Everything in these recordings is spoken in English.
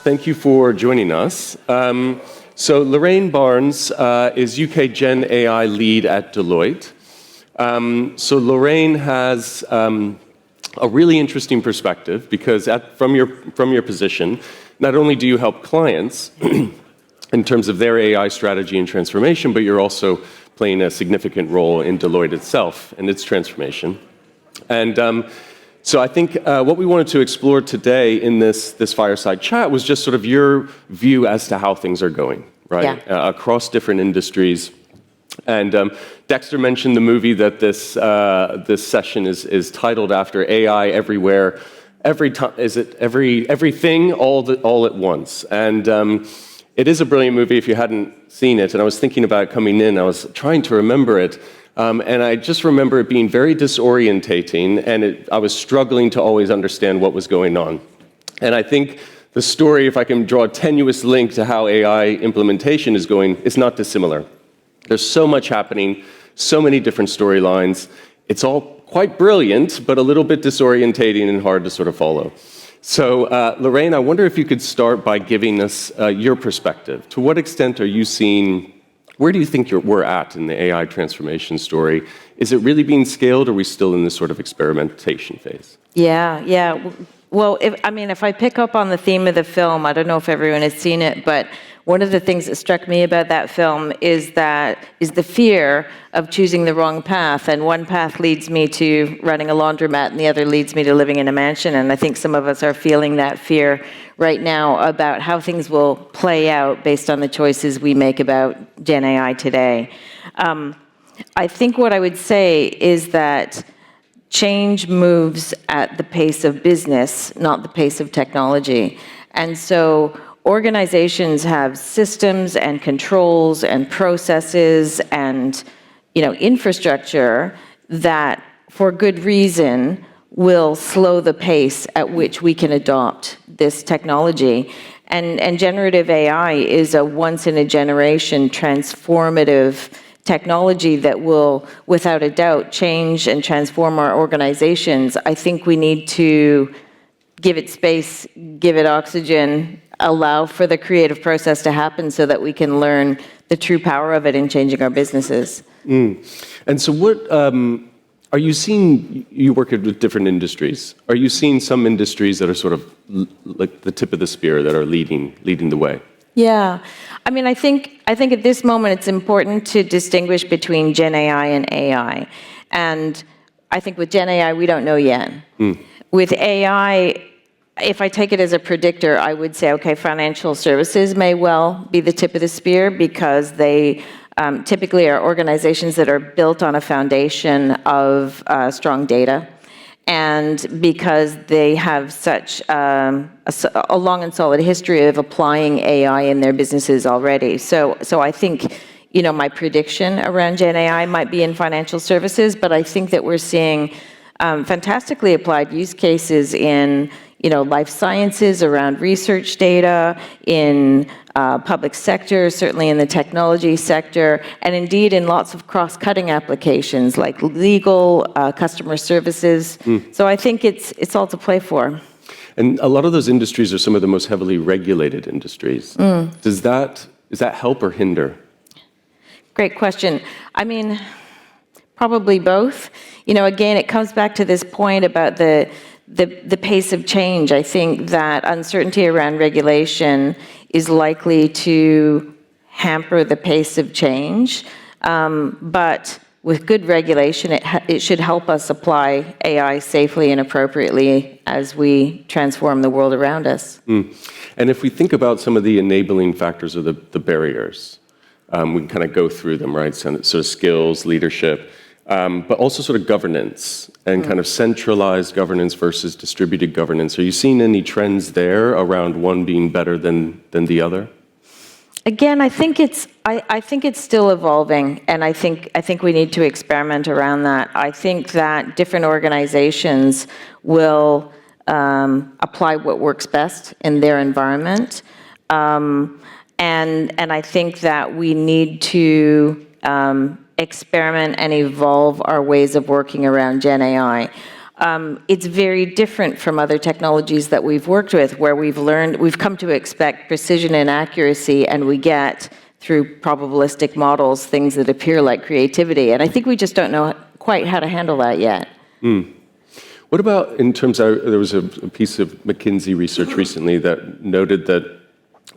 Thank you for joining us. So Lorraine Barnes is UK Gen AI lead at Deloitte. So Lorraine has a really interesting perspective because from your position, not only do you help clients in terms of their AI strategy and transformation, but you're also playing a significant role in Deloitte itself and its transformation. And so I think what we wanted to explore today in this fireside chat was just sort of your view as to how things are going, right? Yeah. Across different industries. And Dexter mentioned the movie that this session is titled after: AI everywhere, every time. Is it everything all at once? And it is a brilliant movie if you hadn't seen it. And I was thinking about it coming in. I was trying to remember it. And I just remember it being very disorientating, and I was struggling to always understand what was going on. And I think the story, if I can draw a tenuous link to how AI implementation is going, is not dissimilar. There's so much happening, so many different storylines. It's all quite brilliant, but a little bit disorientating and hard to sort of follow. So, Lorraine, I wonder if you could start by giving us your perspective. To what extent are you seeing? Where do you think we're at in the AI transformation story? Is it really being scaled, or are we still in this sort of experimentation phase? Yeah. Well, if I pick up on the theme of the film, I don't know if everyone has seen it, but one of the things that struck me about that film is the fear of choosing the wrong path. And one path leads me to running a laundromat, and the other leads me to living in a mansion. And I think some of us are feeling that fear right now about how things will play out based on the choices we make about Gen AI today. I think what I would say is that change moves at the pace of business, not the pace of technology. And so organizations have systems and controls and processes and infrastructure that, for good reason, will slow the pace at which we can adopt this technology. And generative AI is a once-in-a-generation transformative technology that will, without a doubt, change and transform our organizations. I think we need to give it space, give it oxygen, allow for the creative process to happen so that we can learn the true power of it in changing our businesses. And so what are you seeing? You work with different industries. Are you seeing some industries that are sort of like the tip of the spear, that are leading the way? Yeah. I think at this moment it's important to distinguish between Gen AI and AI. And I think with Gen AI, we don't know yet. With AI, if I take it as a predictor, I would say, okay, financial services may well be the tip of the spear because they typically are organizations that are built on a foundation of strong data, and because they have such a long and solid history of applying AI in their businesses already. So I think, my prediction around Gen AI might be in financial services, but I think that we're seeing fantastically applied use cases in life sciences, around research data, in public sector, certainly in the technology sector, and indeed in lots of cross-cutting applications like legal, customer services. So I think it's all to play for. And a lot of those industries are some of the most heavily regulated industries. Is that help or hinder? Great question. Probably both. Again, it comes back to this point about the pace of change. I think that uncertainty around regulation is likely to hamper the pace of change. But with good regulation, it should help us apply AI safely and appropriately as we transform the world around us. And if we think about some of the enabling factors or the barriers, we can kind of go through them, right? So sort of skills, leadership, but also sort of governance and kind of centralized governance versus distributed governance. Are you seeing any trends there around one being better than the other? Again, I think it's still evolving, and I think we need to experiment around that. I think that different organizations will apply what works best in their environment, and I think that we need to experiment and evolve our ways of working around Gen AI. it's very different from other technologies that we've worked with, where we've come to expect precision and accuracy, and we get, through probabilistic models, things that appear like creativity. And I think we just don't know quite how to handle that yet. What about in terms of, there was a piece of McKinsey research recently that noted that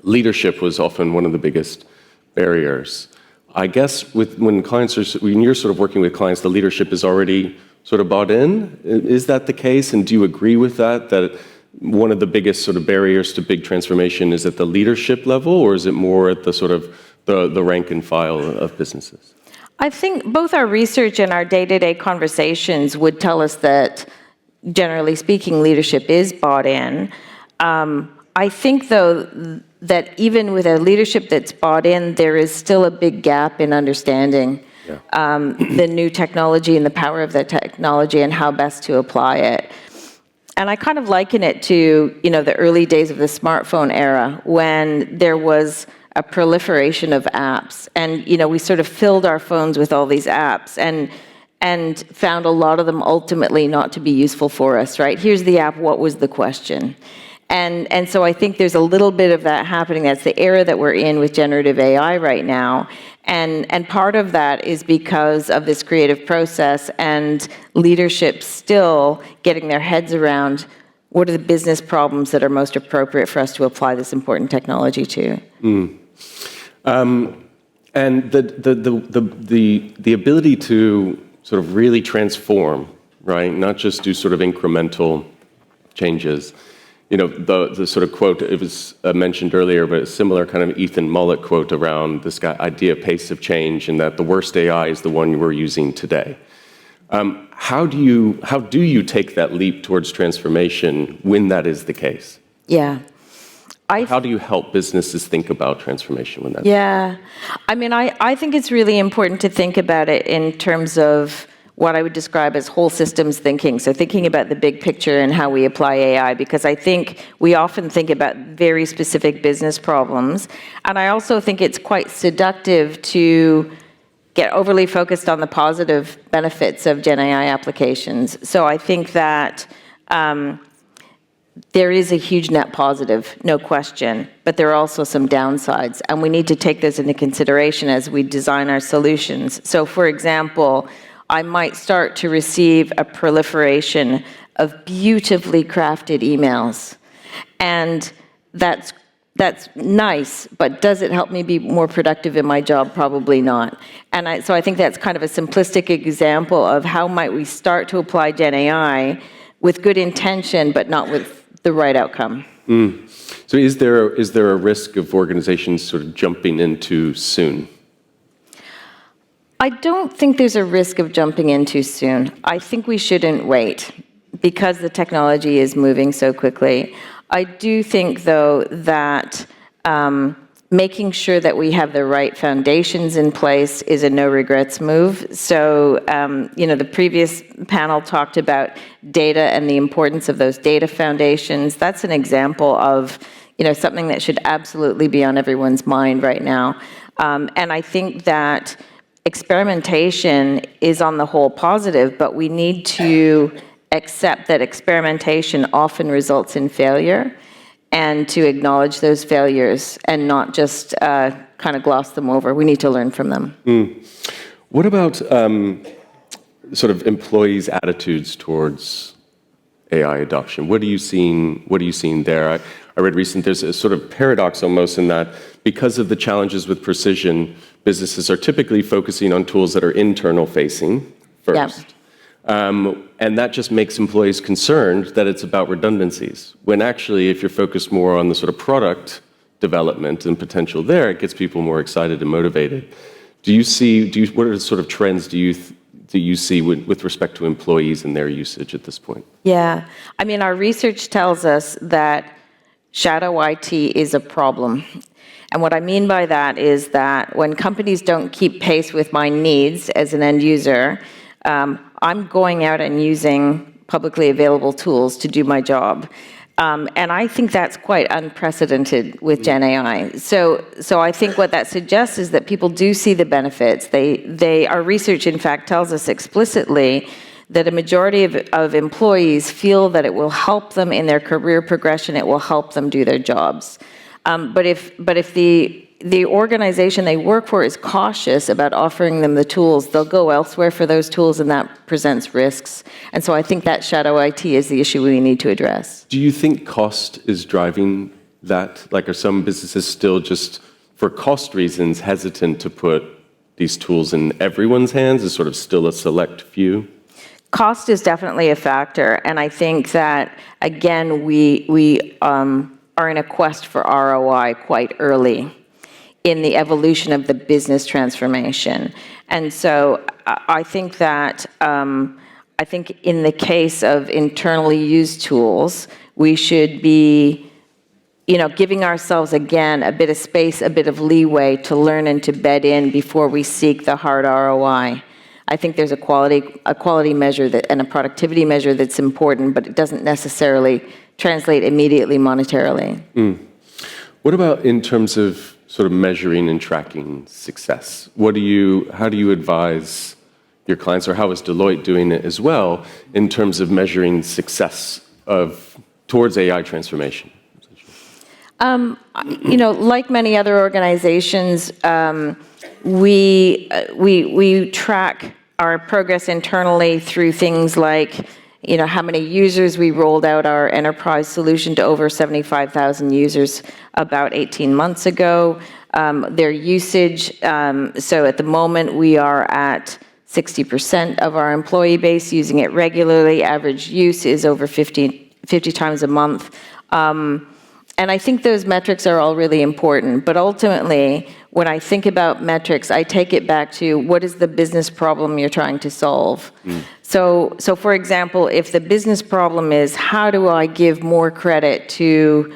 leadership was often one of the biggest barriers. I guess when you're sort of working with clients, the leadership is already sort of bought in. Is that the case? And do you agree with that, that one of the biggest sort of barriers to big transformation is at the leadership level, or is it more at the sort of the rank and file of businesses? I think both our research and our day-to-day conversations would tell us that, generally speaking, leadership is bought in. I think, though, that even with a leadership that's bought in, there is still a big gap in understanding the new technology and the power of that technology and how best to apply it. And I kind of liken it to, the early days of the smartphone era, when there was a proliferation of apps. And, we sort of filled our phones with all these apps and found a lot of them ultimately not to be useful for us, right? Here's the app, what was the question? And so I think there's a little bit of that happening. That's the era that we're in with generative AI right now. And part of that is because of this creative process and leadership still getting their heads around what are the business problems that are most appropriate for us to apply this important technology to. And the ability to sort of really transform, right? Not just do sort of incremental changes. The sort of quote, it was mentioned earlier, but a similar kind of Ethan Mollett quote around this idea, pace of change, and that the worst AI is the one we're using today. How do you take that leap towards transformation when that is the case? Yeah. How do you help businesses think about transformation when that's I think it's really important to think about it in terms of what I would describe as whole systems thinking. So thinking about the big picture and how we apply AI, because I think we often think about very specific business problems. And I also think it's quite seductive to get overly focused on the positive benefits of Gen AI applications. So I think that there is a huge net positive, no question, but there are also some downsides, and we need to take those into consideration as we design our solutions. So for example, I might start to receive a proliferation of beautifully crafted emails. And that's nice, but does it help me be more productive in my job? Probably not. And so I think that's kind of a simplistic example of how might we start to apply Gen AI with good intention, but not with the right outcome. So is there a risk of organizations sort of jumping in too soon? I don't think there's a risk of jumping in too soon. I think we shouldn't wait because the technology is moving so quickly. I do think, though, that making sure that we have the right foundations in place is a no-regrets move. So, the previous panel talked about data and the importance of those data foundations. That's an example of, something that should absolutely be on everyone's mind right now. And I think that experimentation is on the whole positive, but we need to accept that experimentation often results in failure, and to acknowledge those failures and not just kind of gloss them over. We need to learn from them. What about sort of employees' attitudes towards AI adoption? What are you seeing there? I read recently there's a sort of paradox almost in that because of the challenges with precision, businesses are typically focusing on tools that are internal facing first. And that just makes employees concerned that it's about redundancies. When actually, if you're focused more on the sort of product development and potential there, it gets people more excited and motivated. What are the sort of trends do you see with respect to employees and their usage at this point? Yeah. Our research tells us that shadow IT is a problem. And what I mean by that is that when companies don't keep pace with my needs as an end user, I'm going out and using publicly available tools to do my job. And I think that's quite unprecedented with Gen AI. So I think what that suggests is that people do see the benefits. Our research, in fact, tells us explicitly that a majority of employees feel that it will help them in their career progression, it will help them do their jobs. But if the organization they work for is cautious about offering them the tools, they'll go elsewhere for those tools, and that presents risks. And so I think that shadow IT is the issue we need to address. Do you think cost is driving that? Like, are some businesses still just, for cost reasons, hesitant to put these tools in everyone's hands? Is sort of still a select few? Cost is definitely a factor, and I think that, again, we are in a quest for ROI quite early in the evolution of the business transformation. And so I think that, I think in the case of internally used tools, we should be, giving ourselves, again, a bit of space, a bit of leeway to learn and to bed in before we seek the hard ROI. I think there's a quality measure and a productivity measure that's important, but it doesn't necessarily translate immediately monetarily. What about in terms of sort of measuring and tracking success? How do you advise your clients, or how is Deloitte doing it as well, in terms of measuring success towards AI transformation? Like many other organizations, we track our progress internally through things like, how many users we rolled out our enterprise solution to over 75,000 users about 18 months ago. Their usage, so at the moment we are at 60% of our employee base using it regularly. Average use is over 50 times a month. And I think those metrics are all really important. But ultimately, when I think about metrics, I take it back to what is the business problem you're trying to solve. So for example, if the business problem is how do I give more credit to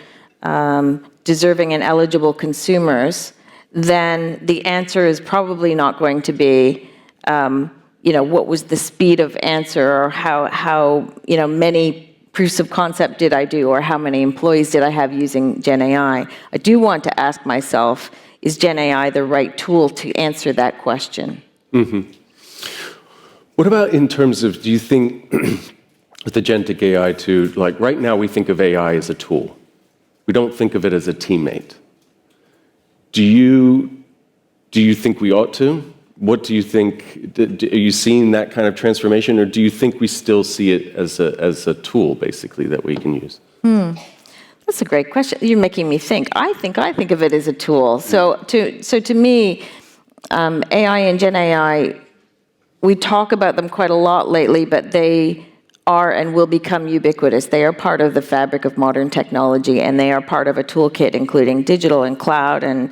deserving and eligible consumers, then the answer is probably not going to be, what was the speed of answer, or how many proofs of concept did I do, or how many employees did I have using Gen AI? I do want to ask myself, is Gen AI the right tool to answer that question? What about in terms of, do you think with agentic AI too, like right now we think of AI as a tool. We don't think of it as a teammate. Do you think we ought to? What do you think? Are you seeing that kind of transformation, or do you think we still see it as a tool, basically, that we can use? That's a great question. You're making me think. I think of it as a tool. So to me, AI and Gen AI, we talk about them quite a lot lately, but they are and will become ubiquitous. They are part of the fabric of modern technology, and they are part of a toolkit, including digital and cloud and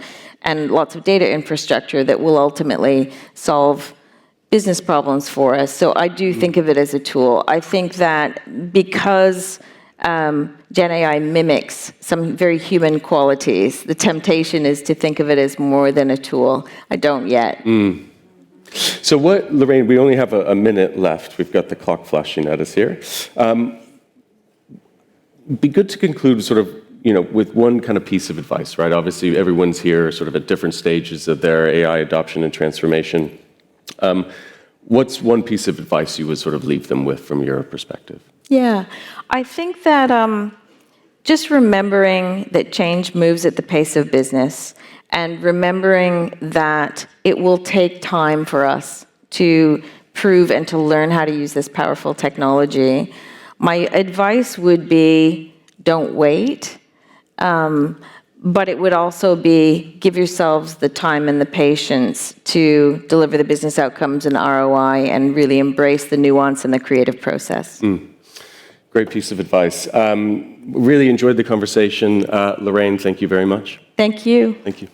lots of data infrastructure that will ultimately solve business problems for us. So I do think of it as a tool. I think that because Gen AI mimics some very human qualities, the temptation is to think of it as more than a tool. I don't yet. So Lorraine, we only have a minute left. We've got the clock flashing at us here. Be good to conclude sort of, with one kind of piece of advice, right? Obviously, everyone's here sort of at different stages of their AI adoption and transformation. What's one piece of advice you would sort of leave them with from your perspective? Yeah, I think that just remembering that change moves at the pace of business, and remembering that it will take time for us to prove and to learn how to use this powerful technology. My advice would be, don't wait. But it would also be, give yourselves the time and the patience to deliver the business outcomes and ROI, and really embrace the nuance and the creative process. Great piece of advice. Really enjoyed the conversation. Lorraine, thank you very much. Thank you. Thank you.